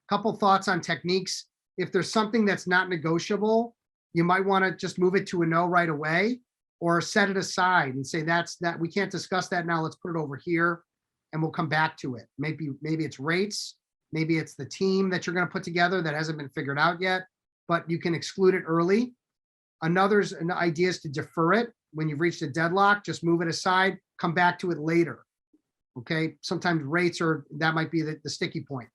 Couple thoughts on techniques. If there's something that's not negotiable, you might want to just move it to a no right away, or set it aside and say that we can't discuss that now. Let's put it over here and we'll come back to it. Maybe it's rates, maybe it's the team that you're going to put together that hasn't been figured out yet, but you can exclude it early. An idea is to defer it. When you've reached a deadlock, just move it aside, come back to it later. Okay, sometimes rates that might be the sticky point.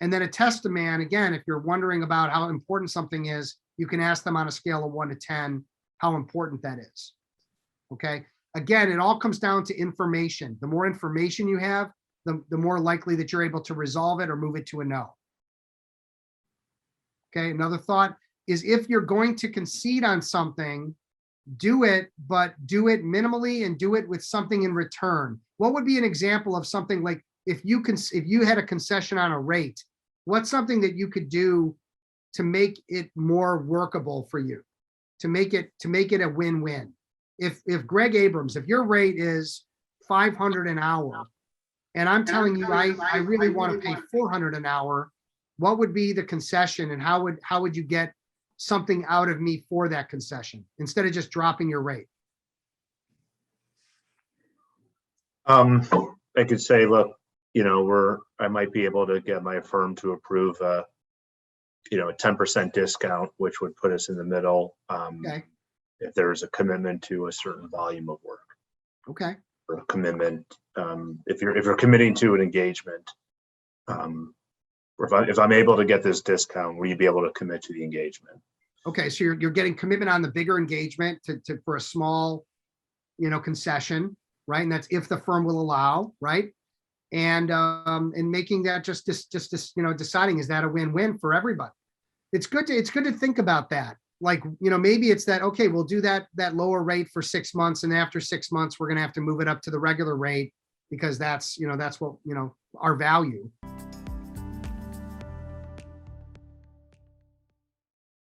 And then a test demand, again, if you're wondering about how important something is, you can ask them on a scale of 1 to 10 how important that is. Okay, again, it all comes down to information. The more information you have, the more likely that you're able to resolve it or move it to a no. Okay, another thought is, if you're going to concede on something, do it, but do it minimally and do it with something in return. What would be an example of something like, if you had a concession on a rate, what's something that you could do to make it more workable for you, to make it a win-win? If Greg Abrams, if your rate is 500 an hour, and I'm telling you, I really want to pay 400 an hour, what would be the concession, and how would you get something out of me for that concession instead of just dropping your rate? I could say, look, I might be able to get my firm to approve a 10% discount, which would put us in the middle. Okay. If there is a commitment to a certain volume of work. Okay. Or a commitment, if you're committing to an engagement, or if I'm able to get this discount, will you be able to commit to the engagement? Okay, so you're getting commitment on the bigger engagement for a small, concession, right? And that's if the firm will allow, right? And making that just deciding, is that a win-win for everybody? It's good to think about that. Like, maybe it's that, okay, we'll do that lower rate for 6 months, and after 6 months, we're going to have to move it up to the regular rate because that's what, our value.